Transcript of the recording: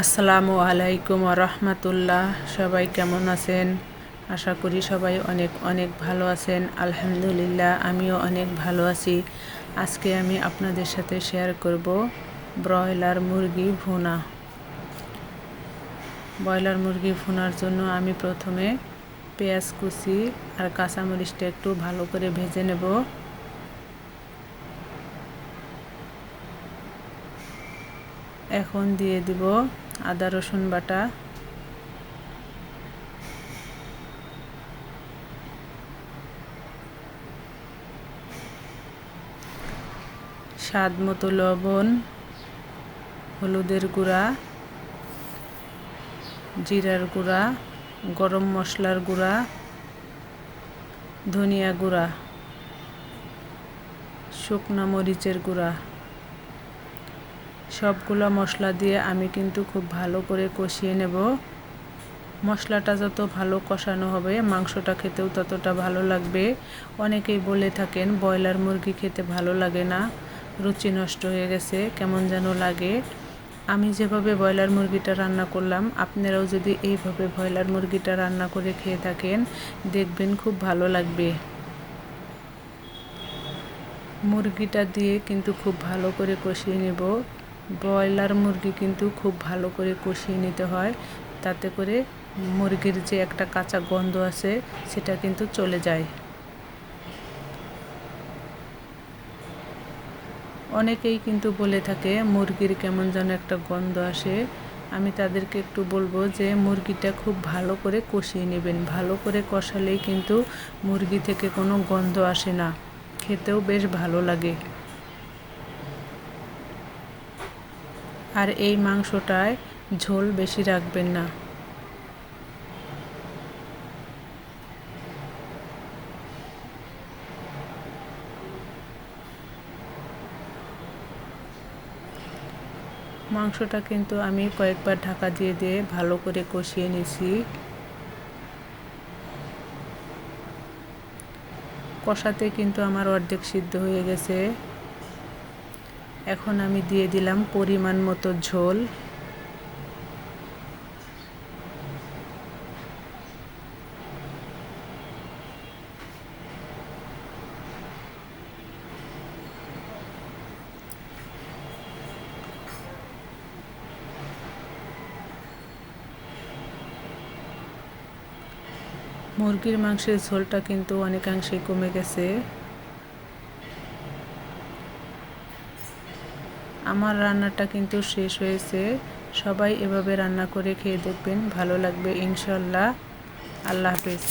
আসসালামু আলাইকুম রহমতুল্লাহ। সবাই কেমন আছেন? আশা করি সবাই অনেক অনেক ভালো আছেন। আলহামদুলিল্লাহ, আমিও অনেক ভালো আছি। আজকে আমি আপনাদের সাথে শেয়ার করব ব্রয়লার মুরগি ভুনা। ব্রয়লার মুরগি ভুনার জন্য আমি প্রথমে পেঁয়াজ কুচি আর কাঁচামরিচটা একটু ভালো করে ভেজে নেব। এখন দিয়ে দিব আদা রসুন বাটা, স্বাদ মতো লবণ, হলুদের গুঁড়া, জিরার গুঁড়া, গরম মশলার গুঁড়া, ধনিয়া গুঁড়া, শুকনো মরিচের গুঁড়া, সবগুলো মশলা দিয়ে আমি কিন্তু খুব ভালো করে কষিয়ে নেব। মশলাটা যত ভালো কষানো হবে মাংসটা খেতেও ততটা ভালো লাগবে। অনেকেই বলে থাকেন ব্রয়লার মুরগি খেতে ভালো লাগে না, রুচি নষ্ট হয়ে গেছে, কেমন যেন লাগে। আমি যেভাবে ব্রয়লার মুরগিটা রান্না করলাম, আপনারাও যদি এইভাবে ব্রয়লার মুরগিটা রান্না করে খেয়ে থাকেন দেখবেন খুব ভালো লাগবে। মুরগিটা দিয়ে কিন্তু খুব ভালো করে কষিয়ে নেব। ব্রয়লার মুরগি কিন্তু খুব ভালো করে কষিয়ে নিতে হয়, তাতে করে মুরগির যে একটা কাঁচা গন্ধ আছে সেটা কিন্তু চলে যায়। অনেকেই কিন্তু বলে থাকে মুরগির কেমন যেন একটা গন্ধ আসে। আমি তাদেরকে একটু বলবো যে মুরগিটা খুব ভালো করে কষিয়ে নেবেন। ভালো করে কষালেই কিন্তু মুরগি থেকে কোনো গন্ধ আসে না, খেতেও বেশ ভালো লাগে। আর এই মাংসটায় ঝোল বেশি রাখবেন না। মাংসটা কিন্তু আমি কয়েকবার ঢাকা দিয়ে দিয়ে ভালো করে কষিয়ে নিয়েছি। কষাতে কিন্তু আমার অর্ধেক সিদ্ধ হয়ে গেছে। এখন আমি দিয়ে দিলাম পরিমাণ মতো ঝোল। মুরগির মাংসের ঝোলটা কিন্তু অনেকাংশেই কমে গেছে। আমার রান্নাটা কিন্তু শেষ হয়েছে। সবাই এভাবে রান্না করে খেয়ে দেখবেন, ভালো লাগবে ইনশাল্লাহ। আল্লাহ হাফেজ।